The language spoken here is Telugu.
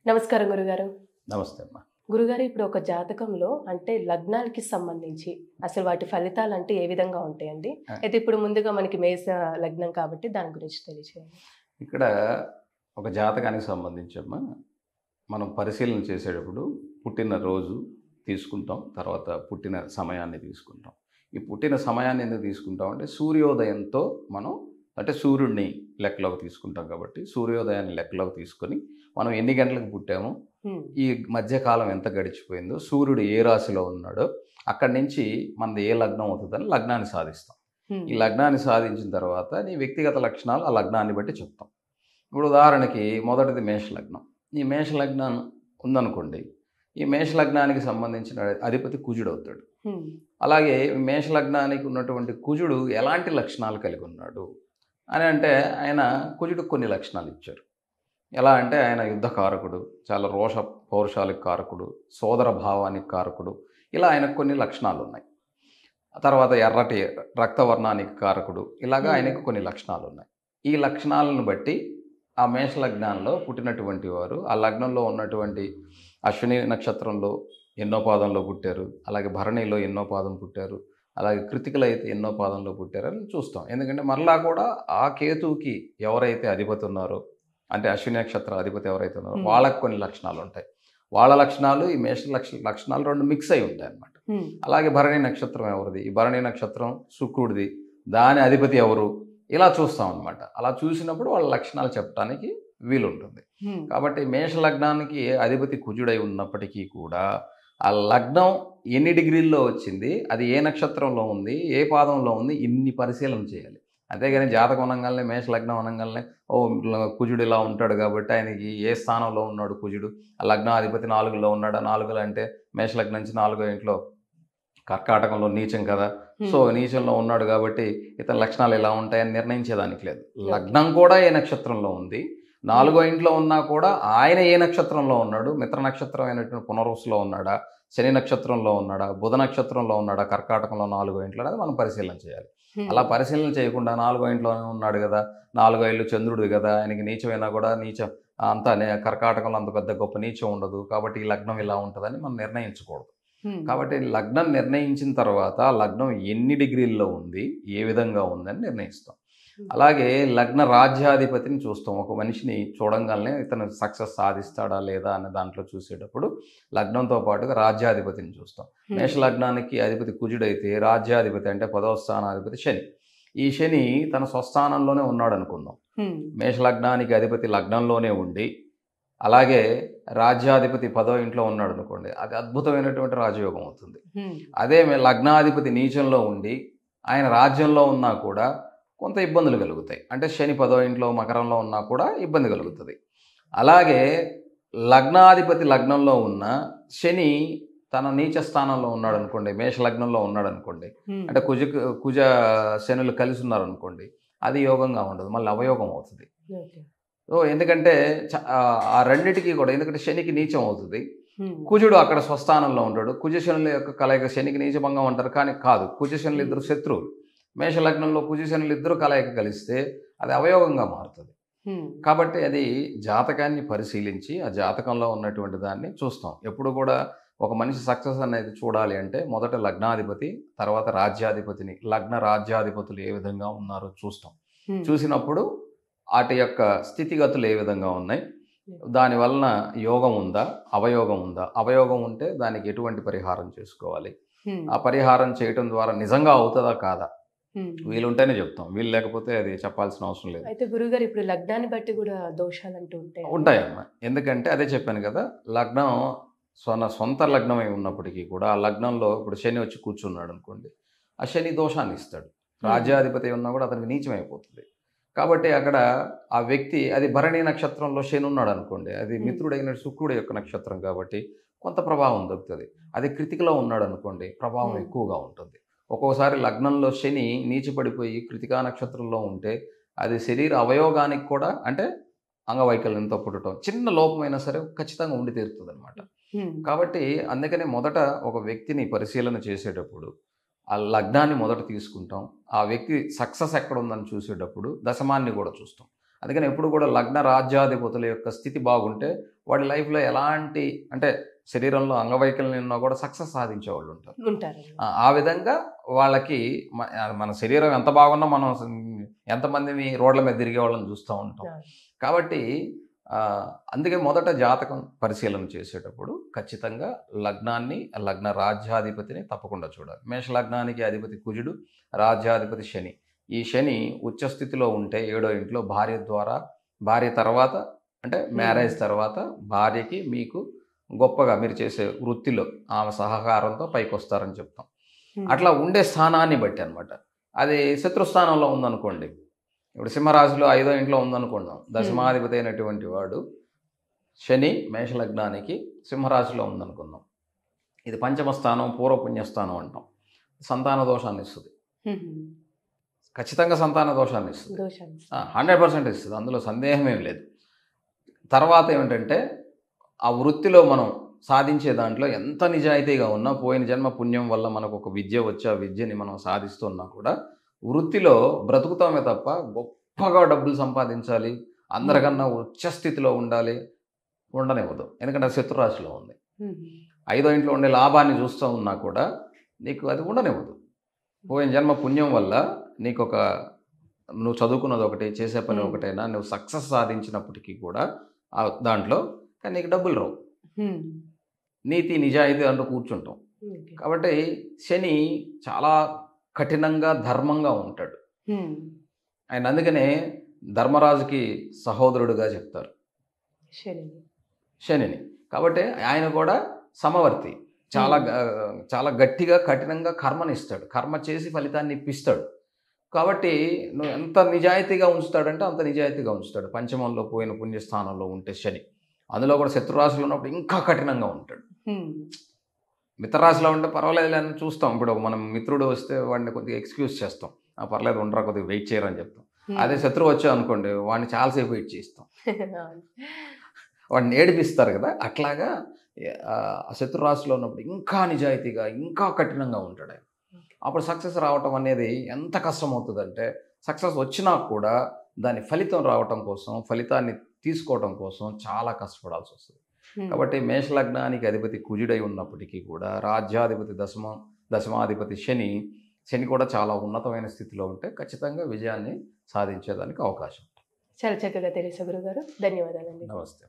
నమస్కారం గురుగారు. నమస్తే అమ్మా. గురుగారు ఇప్పుడు ఒక జాతకంలో అంటే లగ్నాలకి సంబంధించి అసలు వాటి ఫలితాలంటే ఏ విధంగా ఉంటాయండి? ఆ! అయితే ఇప్పుడు ముందుగా మనకి మేష లగ్నం కాబట్టి దాని గురించి తెలియచేయండి. ఇక్కడ ఒక జాతకానికి సంబంధించి అమ్మా, మనం పరిశీలన చేసేటప్పుడు పుట్టిన రోజు తీసుకుంటాం. తర్వాత పుట్టిన సమయాన్ని తీసుకుంటాం. ఈ పుట్టిన సమయాన్ని ఎందుకు తీసుకుంటాం అంటే సూర్యోదయంతో మనం అంటే సూర్యుడిని లెక్కలోకి తీసుకుంటాం కాబట్టి సూర్యోదయాన్ని లెక్కలోకి తీసుకొని మనం ఎన్ని గంటలకు పుట్టామో, హ్మ్. ఈ మధ్యకాలం ఎంత గడిచిపోయిందో, సూర్యుడు ఏ రాశిలో ఉన్నాడో అక్కడి నుంచి మనది ఏ లగ్నం అవుతుందని లగ్నాన్ని సాధిస్తాం. హ్మ్. ఈ లగ్నాన్ని సాధించిన తర్వాత నీ వ్యక్తిగత లక్షణాలు ఆ లగ్నాన్ని బట్టి చెప్తాం. ఇప్పుడు ఉదాహరణకి మొదటిది మేష లగ్నం. ఈ మేష లగ్నం ఉందనుకోండి. ఈ మేష లగ్నానికి సంబంధించిన అధిపతి కుజుడు అవుతాడు. హ్మ్. అలాగే మేష లగ్నానికి ఉన్నటువంటి కుజుడు ఎలాంటి లక్షణాలు కలిగి ఉన్నాడు అని అంటే ఆయన కుజుడికి కొన్ని లక్షణాలు ఇచ్చారు. ఎలా అంటే ఆయన యుద్ధకారకుడు, చాలా రోష పౌరుషాలకు కారకుడు, సోదర భావానికి కారకుడు. ఇలా ఆయనకు కొన్ని లక్షణాలు ఉన్నాయి. ఆ తర్వాత ఎర్రటి రక్తవర్ణానికి కారకుడు. ఇలాగా ఆయనకు కొన్ని లక్షణాలు ఉన్నాయి. ఈ లక్షణాలను బట్టి ఆ మేష లగ్నాల్లో పుట్టినటువంటి వారు ఆ లగ్నంలో ఉన్నటువంటి అశ్విని నక్షత్రంలో ఎన్నో పాదంలో పుట్టారు, అలాగే భరణిలో ఎన్నో పాదం పుట్టారు, అలాగే కృతికలు అయితే ఎన్నో పాదంలో పుట్టారని చూస్తాం. ఎందుకంటే మరలా కూడా ఆ కేతువుకి ఎవరైతే అధిపతి ఉన్నారో, అంటే అశ్విని నక్షత్ర అధిపతి ఎవరైతే ఉన్నారో వాళ్ళకి కొన్ని లక్షణాలు ఉంటాయి. వాళ్ళ లక్షణాలు ఈ మేష లక్షణాలు రెండు మిక్స్ అయి ఉంటాయి అన్నమాట. హ్మ్. అలాగే భరణి నక్షత్రం ఎవరిది, ఈ భరణి నక్షత్రం శుక్రుడిది, దాని అధిపతి ఎవరు, ఇలా చూస్తాం అనమాట. అలా చూసినప్పుడు వాళ్ళ లక్షణాలు చెప్పడానికి వీలుంటుంది. హ్మ్. కాబట్టి మేష లగ్నానికి అధిపతి కుజుడై ఉన్నప్పటికీ కూడా ఆ లగ్నం ఎన్ని డిగ్రీల్లో వచ్చింది, అది ఏ నక్షత్రంలో ఉంది, ఏ పాదంలో ఉంది, ఇన్ని పరిశీలన చేయాలి. అంతేగాని జాతకం అనగానే మేష లగ్నం అనగానే కుజుడు ఇలా ఉంటాడు కాబట్టి ఆయనకి ఏ స్థానంలో ఉన్నాడు కుజుడు, ఆ లగ్నాధిపతి 4లో ఉన్నాడా, 4లో అంటే మేష లగ్నం నుంచి 4వ ఇంట్లో కర్కాటకంలో నీచం కదా, సో నీచంలో ఉన్నాడు కాబట్టి ఇతని లక్షణాలు ఎలా ఉంటాయని నిర్ణయించేదానికి లేదు. లగ్నం కూడా ఏ నక్షత్రంలో ఉంది, 4వ ఇంట్లో ఉన్నా కూడా ఆయన ఏ నక్షత్రంలో ఉన్నాడు, మిత్ర నక్షత్రం అయినటువంటి పునర్వసులో ఉన్నాడా, శని నక్షత్రంలో ఉన్నాడా, బుధ నక్షత్రంలో ఉన్నాడా, కర్కాటకంలో 4వ ఇంట్లో అనేది మనం పరిశీలన చేయాలి. అలా పరిశీలన చేయకుండా 4వ ఇంట్లోనే ఉన్నాడు కదా, 4వ ఇల్లు చంద్రుడు కదా, ఆయనకి నీచమైనా కూడా నీచం అంతా కర్కాటకంలో అంత పెద్ద గొప్ప నీచం ఉండదు కాబట్టి ఈ లగ్నం ఇలా ఉంటుందని మనం నిర్ణయించకూడదు. కాబట్టి లగ్నం నిర్ణయించిన తర్వాత లగ్నం ఎన్ని డిగ్రీల్లో ఉంది, ఏ విధంగా ఉందని నిర్ణయిస్తాం. అలాగే లగ్న రాజ్యాధిపతిని చూస్తాం. ఒక మనిషిని చూడంగానే ఇతను సక్సెస్ సాధిస్తాడా లేదా అనే దాంట్లో చూసేటప్పుడు లగ్నంతో పాటుగా రాజ్యాధిపతిని చూస్తాం. మేష లగ్నానికి అధిపతి కుజుడైతే రాజ్యాధిపతి అంటే 10వ స్థానాధిపతి శని. ఈ శని తన స్వస్థానంలోనే ఉన్నాడు అనుకుందాం. మేష లగ్నానికి అధిపతి లగ్నంలోనే ఉండి అలాగే రాజ్యాధిపతి 10వ ఇంట్లో ఉన్నాడు అనుకోండి, అది అద్భుతమైనటువంటి రాజయోగం అవుతుంది. అదే లగ్నాధిపతి నీచంలో ఉండి ఆయన రాజ్యంలో ఉన్నా కూడా కొంత ఇబ్బందులు కలుగుతాయి. అంటే శని 10వ ఇంట్లో మకరంలో ఉన్నా కూడా ఇబ్బంది కలుగుతుంది. అలాగే లగ్నాధిపతి లగ్నంలో ఉన్న శని తన నీచ స్థానంలో ఉన్నాడు అనుకోండి, మేష లగ్నంలో ఉన్నాడు అనుకోండి, అంటే కుజ శనులు కలిసి ఉన్నారు అనుకోండి, అది యోగంగా ఉండదు, మళ్ళీ అవయోగం అవుతుంది. సో ఎందుకంటే ఆ రెండిటికి కూడా, ఎందుకంటే శనికి నీచం అవుతుంది, కుజుడు అక్కడ స్వస్థానంలో ఉంటాడు. కుజ శనుల యొక్క కలయిక శనికి నీచభంగం అంటారు, కానీ కాదు, కుజ శనులు ఇద్దరు శత్రువులు. మేష లగ్నంలో కుజ శనులు ఇద్దరు కలయిక కలిస్తే అది అవయోగంగా మారుతుంది. కాబట్టి అది జాతకాన్ని పరిశీలించి ఆ జాతకంలో ఉన్నటువంటి దాన్ని చూస్తాం. ఎప్పుడు కూడా ఒక మనిషి సక్సెస్ అనేది చూడాలి అంటే మొదట లగ్నాధిపతి, తర్వాత రాజ్యాధిపతిని, లగ్న రాజ్యాధిపతులు ఏ విధంగా ఉన్నారో చూస్తాం. చూసినప్పుడు వాటి యొక్క స్థితిగతులు ఏ విధంగా ఉన్నాయి, దానివలన యోగం ఉందా, అవయోగం ఉందా, అవయోగం ఉంటే దానికి ఎటువంటి పరిహారం చేసుకోవాలి, ఆ పరిహారం చేయటం ద్వారా నిజంగా అవుతుందా కాదా, వీలుంటేనే చెప్తాం, వీలు లేకపోతే అది చెప్పాల్సిన అవసరం లేదు. అయితే గురుగారు ఇప్పుడు లగ్నాన్ని బట్టి కూడా దోషాలు అంటూ ఉంటాయమ్మా. ఎందుకంటే అదే చెప్పాను కదా, లగ్నం సొంత లగ్నమై ఉన్నప్పటికీ కూడా ఆ లగ్నంలో ఇప్పుడు శని వచ్చి కూర్చున్నాడు అనుకోండి, ఆ శని దోషాన్ని ఇస్తాడు. రాజ్యాధిపతి ఉన్నా కూడా అతనికి నీచమైపోతుంది. కాబట్టి అక్కడ ఆ వ్యక్తి, అది భరణి నక్షత్రంలో శని ఉన్నాడు అనుకోండి, అది మిత్రుడైన శుక్రుడు యొక్క నక్షత్రం కాబట్టి కొంత ప్రభావం దొరుకుతుంది. అది కృతికలో ఉన్నాడు అనుకోండి, ప్రభావం ఎక్కువగా ఉంటుంది. ఒక్కోసారి లగ్నంలో శని నీచిపడిపోయి కృతికా నక్షత్రంలో ఉంటే అది శరీర అవయోగానికి కూడా, అంటే అంగవైకల్యంతో పుట్టడం, చిన్న లోపమైనా సరే ఖచ్చితంగా ఉండి తీరుతుంది అనమాట. కాబట్టి అందుకనే మొదట ఒక వ్యక్తిని పరిశీలన చేసేటప్పుడు ఆ లగ్నాన్ని మొదట తీసుకుంటాం. ఆ వ్యక్తి సక్సెస్ ఎక్కడ ఉందని చూసేటప్పుడు దశమాన్ని కూడా చూస్తాం. అందుకని ఎప్పుడు కూడా లగ్న రాజ్యాధిపతుల యొక్క స్థితి బాగుంటే వాడి లైఫ్లో ఎలాంటి అంటే శరీరంలో అంగవైకల్యం ఉన్నా కూడా సక్సెస్ సాధించే వాళ్ళు ఉంటారు. ఉంటారు. ఆ విధంగా వాళ్ళకి మన శరీరం ఎంత బాగున్నా మనం ఎంతమందిని రోడ్ల మీద తిరిగే వాళ్ళని చూస్తూ ఉంటాం. కాబట్టి అందుకే మొదట జాతకం పరిశీలన చేసేటప్పుడు ఖచ్చితంగా లగ్నాన్ని, లగ్న రాజ్యాధిపతిని తప్పకుండా చూడాలి. మేష లగ్నానికి అధిపతి కుజుడు, రాజ్యాధిపతి శని. ఈ శని ఉచ్చస్థితిలో ఉంటే 7వ ఇంట్లో భార్య తర్వాత అంటే మ్యారేజ్ తర్వాత భార్యకి మీకు గొప్పగా మీరు చేసే వృత్తిలో ఆమె సహకారంతో పైకి వస్తారని చెప్తాం. అట్లా ఉండే స్థానాన్ని బట్టి అనమాట. అది శత్రుస్థానంలో ఉందనుకోండి, ఇప్పుడు సింహరాశిలో 5వ ఇంట్లో ఉందనుకున్నాం, దశమాధిపతి అయినటువంటి వాడు శని మేషలగ్నానికి సింహరాశిలో ఉందనుకుందాం. ఇది పంచమ స్థానం, పూర్వపుణ్యస్థానం అంటాం. సంతాన దోషాన్ని ఇస్తుంది, ఖచ్చితంగా సంతాన దోషాన్ని ఇస్తుంది, 100% ఇస్తుంది, అందులో సందేహం ఏం లేదు. తర్వాత ఏమిటంటే ఆ వృత్తిలో మనం సాధించే దాంట్లో ఎంత నిజాయితీగా ఉన్నా, పోయిన జన్మ పుణ్యం వల్ల మనకు ఒక విద్య వచ్చి ఆ విద్యని మనం సాధిస్తున్నా కూడా వృత్తిలో బ్రతుకుతామే తప్ప గొప్పగా డబ్బులు సంపాదించాలి, అందరికన్నా ఉచ్చస్థితిలో ఉండాలి ఉండనివ్వదు. ఎందుకంటే అది శత్రురాశిలో ఉంది. 5వ ఇంట్లో ఉండే లాభాన్ని చూస్తూ ఉన్నా కూడా నీకు అది ఉండనివ్వదు. పోయిన జన్మ పుణ్యం వల్ల నీకు నువ్వు చదువుకున్నది ఒకటి, చేసే పని ఒకటైనా నువ్వు సక్సెస్ సాధించినప్పటికీ కూడా దాంట్లో కానీ నీకు డబ్బులు రావు. నీతి నిజాయితీ అంటూ కూర్చుంటాం. కాబట్టి శని చాలా కఠినంగా ధర్మంగా ఉంటాడు. ఆయన అందుకనే ధర్మరాజుకి సహోదరుడుగా చెప్తారు శనిని. కాబట్టి ఆయన కూడా సమవర్తి, చాలా గట్టిగా కఠినంగా కర్మని ఇస్తాడు, కర్మ చేసి ఫలితాన్ని ఇప్పిస్తాడు. కాబట్టి నువ్వు ఎంత నిజాయితీగా ఉంచుతాడంటే అంత నిజాయితీగా ఉంచుతాడు. పంచమంలో పోయిన పుణ్యస్థానంలో ఉంటే శని, అందులో కూడా శత్రురాశిలో ఉన్నప్పుడు ఇంకా కఠినంగా ఉంటాడు. మిత్రరాశిలో ఉంటే పర్వాలేదు అని చూస్తాం. ఇప్పుడు మనం మిత్రుడు వస్తే వాడిని కొద్దిగా ఎక్స్క్యూజ్ చేస్తాం, పర్లేదు ఉండరా కొద్దిగా వెయిట్ చేయరని చెప్తాం. అదే శత్రువు వచ్చా అనుకోండి వాడిని చాలాసేపు వెయిట్ చేస్తాం, వాడిని ఏడిపిస్తారు కదా. అట్లాగా ఆ శత్రురాశిలో ఉన్నప్పుడు ఇంకా నిజాయితీగా ఇంకా కఠినంగా ఉంటాడు ఆయన. అప్పుడు సక్సెస్ రావటం అనేది ఎంత కష్టం అవుతుందంటే, సక్సెస్ వచ్చినా కూడా దాని ఫలితం రావటం కోసం, ఫలితాన్ని తీసుకోవటం కోసం చాలా కష్టపడాల్సి వస్తుంది. కాబట్టి మేషలగ్నానికి అధిపతి కుజుడై ఉన్నప్పటికీ కూడా రాజ్యాధిపతి దశమాధిపతి శని కూడా చాలా ఉన్నతమైన స్థితిలో ఉంటే ఖచ్చితంగా విజయాన్ని సాధించేదానికి అవకాశం. చాలా చక్కగా తెలుసు గురుగారు. ధన్యవాదాలండి. నమస్తే.